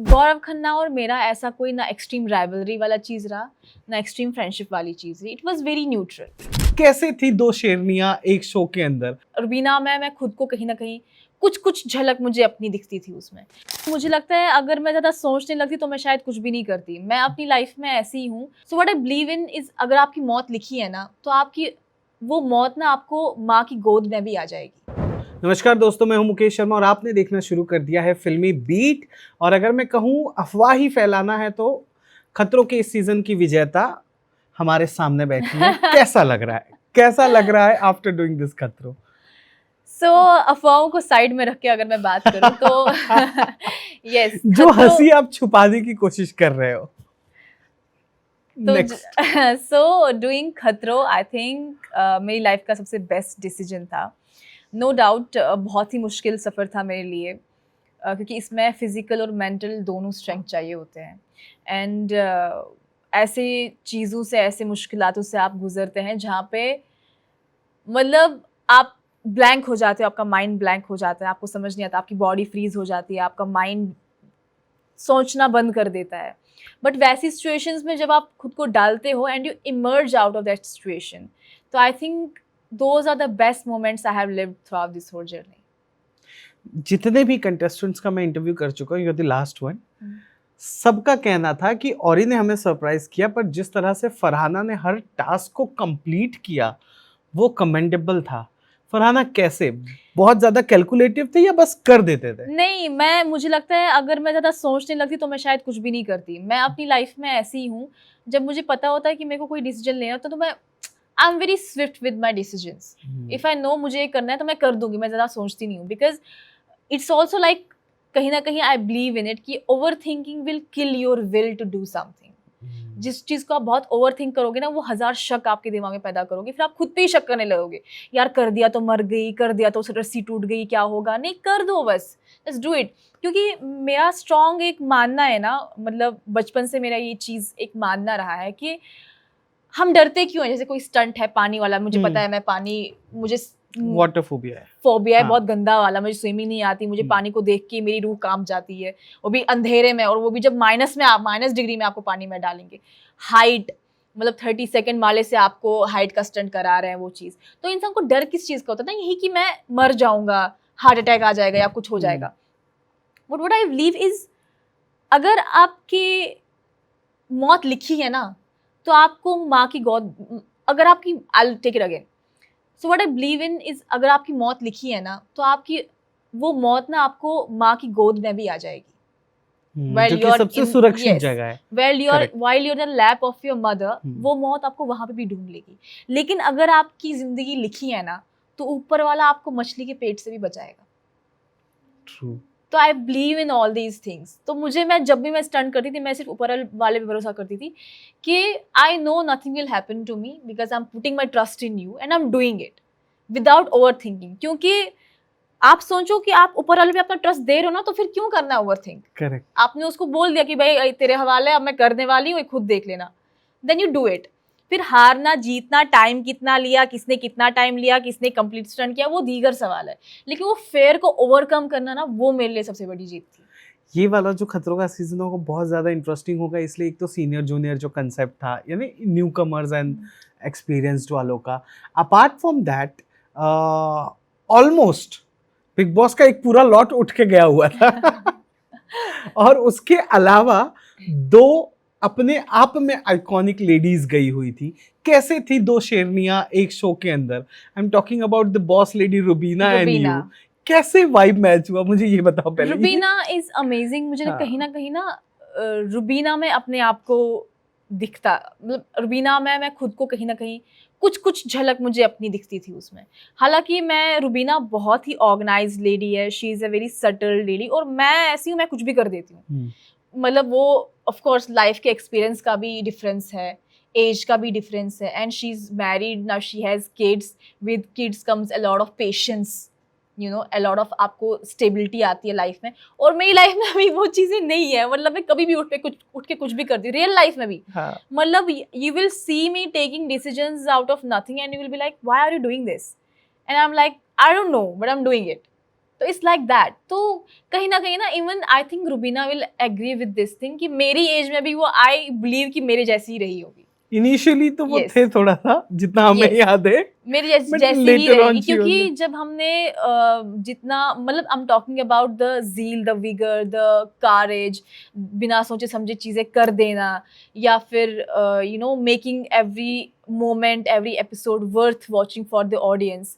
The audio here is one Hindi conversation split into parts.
गौरव खन्ना और मेरा ऐसा कोई ना एक्सट्रीम राइवलरी वाला चीज रहा ना एक्सट्रीम फ्रेंडशिप वाली चीज रही। It was very neutral. कैसे थी दो शेरनियां एक शो के अंदर? रुबीना में मैं खुद को कहीं ना कहीं कुछ झलक मुझे अपनी दिखती थी उसमें। मुझे लगता है अगर मैं ज़्यादा सोचने लगती तो मैं शायद कुछ भी नहीं करती। मैं अपनी लाइफ में ऐसी ही हूँ। सो what I believe in is, अगर आपकी मौत लिखी है ना तो आपकी वो मौत ना आपको माँ की गोद में भी आ जाएगी। नमस्कार दोस्तों, मैं हूं मुकेश शर्मा और आपने देखना शुरू कर दिया है फिल्मी बीट। और अगर मैं कहूं अफवाह ही फैलाना है तो खतरों के इस सीजन की विजेता हमारे सामने बैठी है। कैसा लग रहा है, कैसा लग रहा है आफ्टर डूइंग दिस खतरों? सो अफवाहों को साइड में रख के अगर मैं बात करूं तो यस, जो हंसी आप छुपाने की कोशिश कर रहे हो। तो सो डूइंग खतरों आई थिंक मेरी लाइफ का सबसे बेस्ट डिसीजन था। नो डाउट बहुत ही मुश्किल सफ़र था मेरे लिए, क्योंकि इसमें फिज़िकल और मेंटल दोनों स्ट्रेंथ चाहिए होते हैं। एंड ऐसे चीज़ों से, ऐसे मुश्किलातों से आप गुजरते हैं जहाँ पे मतलब आप ब्लैंक हो जाते हो, आपका माइंड ब्लैंक हो जाता है, आपको समझ नहीं आता, आपकी बॉडी फ्रीज हो जाती है, आपका माइंड सोचना बंद कर देता है। बट वैसी सिचुएशंस में जब आप खुद को डालते हो and you emerge out of that situation, तो I think those are the best moments I have lived throughout this whole journey. जितने भी कंटेस्टेंट्स का मैं इंटरव्यू कर चुका हूँ, you are the last one. सबका कहना था कि औरी ने हमें सरप्राइज किया, पर जिस तरह से फरहाना ने हर टास्क को कंप्लीट किया वो कमेंडेबल था। फरहाना कैसे, बहुत ज्यादा कैलकुलेटिव थे या बस कर देते थे? नहीं, मुझे लगता है अगर मैं ज़्यादा सोचने लगती तो मैं शायद कुछ भी नहीं करती। मैं अपनी लाइफ में ऐसी ही हूँ, जब मुझे पता होता है कि मेरे को कोई डिसीजन लेना होता है तो मैं I am very Swift with my decisions. If I know मुझे ये करना है तो मैं कर दूंगी, मैं ज़्यादा सोचती नहीं हूँ। बिकॉज इट्स ऑल्सो लाइक कहीं ना कहीं आई बिलीव इन इट कि over thinking will kill your will to do something. जिस चीज़ को आप बहुत ओवर थिंक करोगे ना, वो हज़ार शक आपके दिमाग में पैदा करोगे, फिर आप खुद पे ही शक करने लगोगे। यार कर दिया तो मर गई, कर दिया तो रस्सी टूट गई, क्या होगा? नहीं, कर दो बस, जस्ट डू इट। क्योंकि मेरा स्ट्रॉन्ग एक मानना है ना, मतलब बचपन से मेरा ये चीज़ एक मानना रहा है कि हम डरते क्यों हैं। जैसे कोई स्टंट है पानी वाला, मुझे पता है मैं पानी, मुझे वाटर फोबिया है, फोबिया है बहुत गंदा वाला, मुझे स्विमिंग नहीं आती, मुझे पानी को देख के मेरी रूह कांप जाती है, वो भी अंधेरे में, और वो भी जब माइनस डिग्री में आपको पानी में डालेंगे। हाइट, मतलब 32nd माले से आपको हाइट का स्टंट करा रहे हैं वो चीज़। तो इंसान को डर किस चीज़ का होता है ना, यही कि मैं मर जाऊंगा, हार्ट अटैक आ जाएगा या कुछ हो जाएगा। But what I believe is, अगर आपकी मौत लिखी है ना तो आपको माँ की गोद, अगर आपकी, I take it again, so what I believe in is, अगर आपकी मौत लिखी है ना तो आपकी वो मौत ना आपको माँ की गोद में भी आ जाएगी। जो कि सबसे सुरक्षित जगह है। while you're in the lap of your mother, वो मौत आपको वहां पे भी ढूंढ लेगी। लेकिन अगर आपकी जिंदगी लिखी है ना तो ऊपर वाला आपको मछली के पेट से भी बचाएगा। True. तो आई believe in all these things. तो मैं जब भी मैं स्टंट करती थी, मैं सिर्फ ऊपर वाले पे भरोसा करती थी कि I know nothing will happen to me because I am putting my trust in you and I am doing it without over thinking. क्योंकि आप सोचो कि आप ऊपर वाले पे अपना ट्रस्ट दे रहे हो ना, तो फिर क्यों करना ओवर थिंक? करेक्ट। आपने उसको बोल दिया कि भाई तेरे हवाले, अब मैं करने वाली हूँ, खुद देख लेना, देन यू डू इट। फिर हारना जीतना, टाइम कितना लिया, किसने कितना टाइम लिया, किसने कंप्लीट स्टंट किया, वो दीगर सवाल है। लेकिन वो फेयर को ओवरकम करना ना, वो मेरे लिए सबसे बड़ी जीत थी। ये वाला जो खतरों का सीजन होगा बहुत ज़्यादा इंटरेस्टिंग होगा, इसलिए एक तो सीनियर जूनियर जो कंसेप्ट था, यानी न्यू कमर्स एंड एक्सपीरियंस्ड वालों का। Apart from that almost big boss का एक पूरा लॉट उठ के गया हुआ था और उसके अलावा दो अपने आप में आइकॉनिक लेडीज गई हुई थी। कैसे थी दो शेरनियां एक शो के अंदर? I am talking about the boss lady Rubina and you. कैसे वाइब मैच हुआ, मुझे ये बताओ पहले। Rubina is amazing. मुझे कहीं ना रुबीना में अपने आप को दिखता, मतलब रुबीना में मैं खुद को कहीं ना कहीं कुछ झलक मुझे अपनी दिखती थी उसमें। हालांकि मैं, रुबीना बहुत ही ऑर्गेनाइज्ड लेडी है, she is a very subtle lady, और मैं ऐसी हूँ, मैं कुछ भी कर देती हूँ। मतलब वो ऑफ कोर्स लाइफ के एक्सपीरियंस का भी डिफरेंस है, एज का भी डिफरेंस है, and she is married now, she has kids, with kids comes a lot of patience, you know, a lot of आपको स्टेबिलिटी आती है लाइफ में। और मेरी लाइफ में अभी वो चीज़ें नहीं है। मतलब मैं कभी भी उठ के कुछ भी करती हूँ रियल लाइफ में भी। मतलब you will see me taking decisions out of nothing and you will be like, why are you doing this? And I am like, I don't know but I am doing it. तो इट्स लाइक दैट। तो कहीं ना even I think Rubina will agree with this thing कि मेरी एज में भी वो आई बिलीव कि मेरे जैसी ही रही होगी। इनिशियली तो वो Yes. थे थोड़ा सा, जितना हमें Yes. याद है, मेरी But जैसी ही later on रहेगी, she क्योंकि was- जब हमने जितना मतलब I am talking about the zeal, the vigour, the courage, बिना सोचे समझे चीज़ें कर देना, या फिर you know making every moment, every episode worth watching for the audience.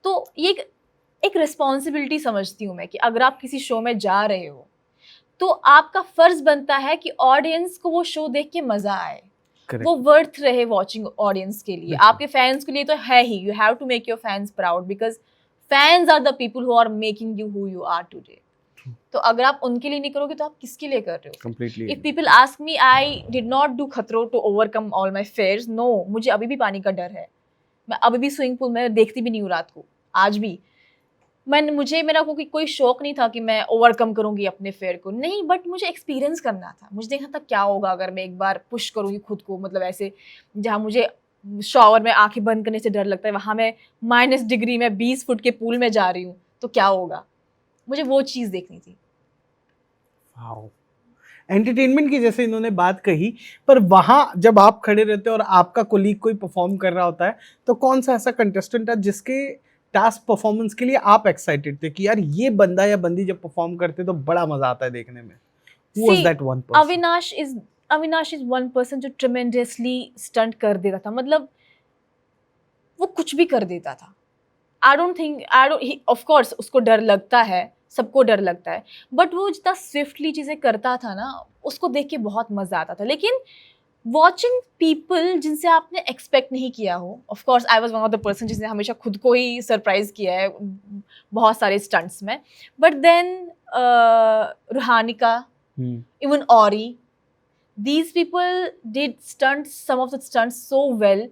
तो ये एक रिस्पॉन्सिबिलिटी समझती हूँ मैं कि अगर आप किसी शो में जा रहे हो तो आपका फर्ज बनता है कि ऑडियंस को वो शो देख के मजा आए, Correct. वो वर्थ रहे वॉचिंग ऑडियंस के लिए, बिल्कुल। आपके फैंस के लिए तो है ही। You have to make your fans proud because fans are the people who are making you who you are today. तो अगर आप उनके लिए नहीं करोगे तो आप किसके लिए कर रहे हो? Completely. If people ask me, I did not do खतरों to overcome all my fears, no, मुझे अभी भी पानी का डर है, मैं अभी भी स्विमिंग पूल में देखती भी नहीं हूँ रात को, आज भी मेरा कोई शौक नहीं था कि मैं ओवरकम करूंगी अपने फेयर को, नहीं, बट मुझे एक्सपीरियंस करना था, मुझे देखना था क्या होगा अगर मैं एक बार पुश करूंगी खुद को, मतलब ऐसे जहाँ मुझे शॉवर में आंखें बंद करने से डर लगता है, वहां मैं -डिग्री में 20 फुट के पूल में जा रही हूँ, तो क्या होगा, मुझे वो चीज देखनी थी। Wow. एंटरटेनमेंट की जैसे इन्होंने बात कही, पर वहां जब आप खड़े रहते हो और आपका कोलीग कोई परफॉर्म कर रहा होता है, तो कौन सा ऐसा कंटेस्टेंट है जिसके टास्क परफॉर्मेंस के लिए आप एक्साइटेड थे कि यार ये बंदा या बंदी जब परफॉर्म करते तो बड़ा मजा आता है देखने में? Who was See, that one person? Avinash is one person जो ट्रेमेंडसली स्टंट कर देता था, मतलब वो कुछ भी कर देता था। ऑफ कोर्स उसको डर लगता है, सबको डर लगता है, बट वो जितना स्विफ्टली चीजें करता था ना, उसको देख के बहुत मजा आता था। लेकिन वॉचिंग पीपल जिनसे आपने एक्सपेक्ट नहीं किया हो, of course I was one of the person जिसने हमेशा खुद को ही सरप्राइज किया है बहुत सारे स्टंट्स में, but then Ruhanika, even Ori, these people did some of the stunts so well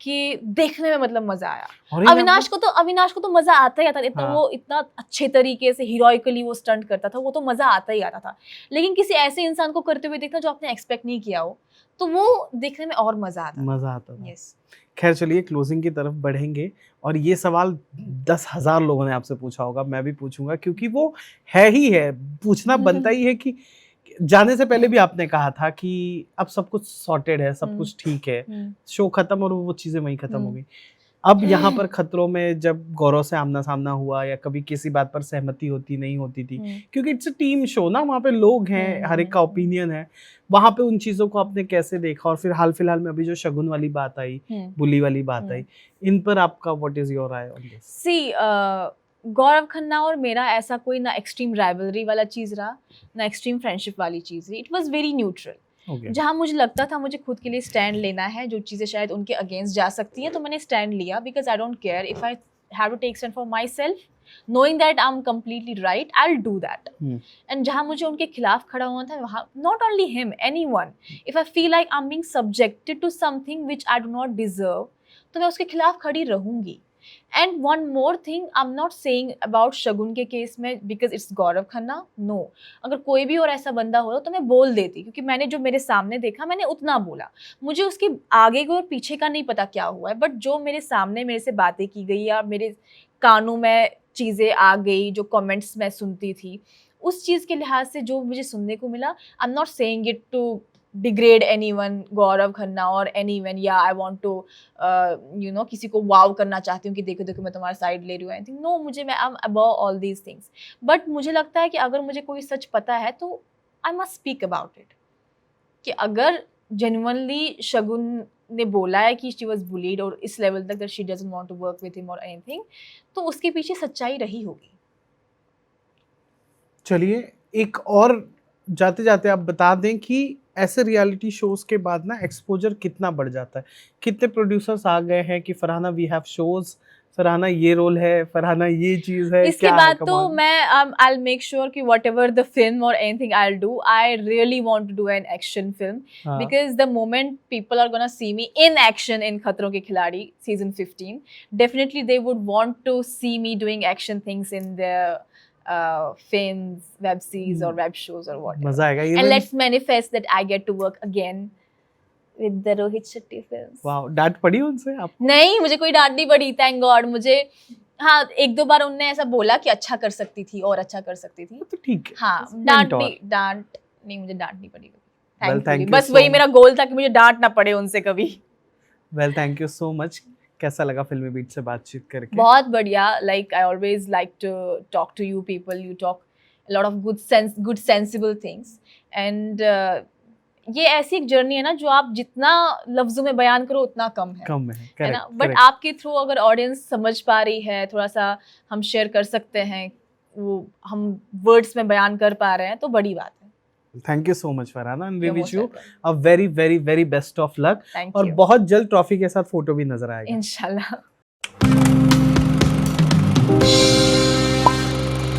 कि देखने में मतलब मजा आया। और अविनाश को तो मजा आता ही आता था, इतना हाँ। वो इतना अच्छे तरीके से हीरोइकली वो स्टंट करता था, वो तो मजा आता ही आता था। लेकिन किसी ऐसे इंसान को करते हुए देखना जो आपने एक्सपेक्ट नहीं किया हो, तो वो देखने में और मजा आता था। यस। खैर चलिए क्लोजिंग की तरफ बढ़ेंगे, और ये सवाल 10,000 लोगों ने आपसे पूछा होगा, मैं भी पूछूंगा क्योंकि वो है ही है, पूछना बनता ही है कि जाने से पहले भी आपने कहा था कि अब सब कुछ सॉर्टेड है, सब कुछ ठीक है, शो खत्म और वो चीजें वहीं खत्म हो गई। अब यहाँ पर खतरों में जब गौरव से आमना सामना हुआ या कभी किसी बात पर सहमति होती नहीं होती थी, क्योंकि इट्स अ टीम शो ना, वहाँ पे लोग हैं, हर एक का ओपिनियन है, वहाँ पे उन चीजों को आपने कैसे देखा? और फिर हाल फिलहाल में अभी जो शगुन वाली बात आई, बुली वाली बात आई, इन पर आपका व्हाट इज योर राय on this? See, Gaurav Khanna और मेरा ऐसा कोई ना एक्सट्रीम राइवलरी वाला चीज रहा, ना एक्सट्रीम फ्रेंडशिप वाली चीज रही। It was very neutral. जहाँ मुझे लगता था मुझे खुद के लिए स्टैंड लेना है, जो चीज़ें शायद उनके अगेंस्ट जा सकती हैं, तो मैंने स्टैंड लिया, because I don't care if I have to take stand for myself, knowing that I am completely right, I will do that. And जहाँ मुझे उनके खिलाफ खड़ा होना था, वहाँ not only him, anyone, if I feel like I am being subjected to something which I do not deserve, तो मैं उसके खिलाफ खड़ी रहूंगी। And one more thing, I am not saying about Shagun के केस में because it's Gaurav Khanna, no, अगर कोई भी और ऐसा बंदा हो तो मैं बोल देती, क्योंकि मैंने जो मेरे सामने देखा मैंने उतना बोला, मुझे उसके आगे को और पीछे का नहीं पता क्या हुआ है, बट जो मेरे सामने मेरे से बातें की गई या मेरे कानों में चीज़ें आ गई, जो कमेंट्स मैं सुनती थी, उस चीज़ के लिहाज से जो मुझे सुनने को मिला, I am not saying it to degrade anyone, Gaurav Khanna और एनीवन, या I want to you know किसी को वाव करना चाहती हूँ कि देखो देखो मैं तुम्हारा साइड ले रही हूँ, आई थिंक नो, मुझे मैं I am above all these things, but मुझे लगता है कि अगर मुझे कोई सच पता है तो I must speak about it, कि अगर जेन्युइनली शगुन ने बोला है कि शी वाज बुलीड और इस लेवल तक that she doesn't want to work with him और एनीथिंग, तो उसके पीछे सच्चाई रही होगी। चलिए एक और जाते जाते आप बता दें कि ऐसे रियलिटी शोज के बाद ना एक्सपोजर कितना बढ़ जाता है, कितने प्रोड्यूसर्स आ गए हैं कि Farhana we have shows, Farhana ये रोल है, फरहाना ये चीज है, इसके बाद तो मैं आई विल मेक श्योर कि व्हाटएवर द फिल्म और anything I will do, I really want to do an action film, because the moment people are gonna see me in action in Khatron Ke Khiladi season 15, definitely they would want to see me doing action things in the films, web series or web shows or whatever. मजा आएगा। And let's manifest that I get to work again with the Rohit Shetty films. Wow, डांट पड़ी उनसे आप? नहीं, मुझे कोई डांट नहीं पड़ी, thank God। मुझे हाँ, एक दो बार उनने ऐसा बोला कि अच्छा कर सकती थी और अच्छा कर सकती थी। तो ठीक है। हाँ, Mentor. डांट नहीं, मुझे डांटनी पड़ी कभी। Well, Thankfully. thank you बस so वही much. मेरा गोल था कि मुझे डांट ना पड़े उनसे कभी। Well thank you so much. कैसा लगा फिल्मी बीट से बातचीत करके? बहुत बढ़िया। Like I always like to talk to you people, you talk a lot of good sensible things and ये ऐसी एक जर्नी है ना जो आप जितना लफ्जों में बयान करो उतना कम है कम है, है correct, ना। But correct. आपके थ्रू अगर ऑडियंस समझ पा रही है, थोड़ा सा हम शेयर कर सकते हैं, वो हम वर्ड्स में बयान कर पा रहे हैं, तो बड़ी बात है। Thank you so much Farhana and we You're wish most you welcome. A very very very best of luck Thank और you. बहुत जल्द ट्रॉफी के साथ फोटो भी नजर आएगा। इंशाल्लाह।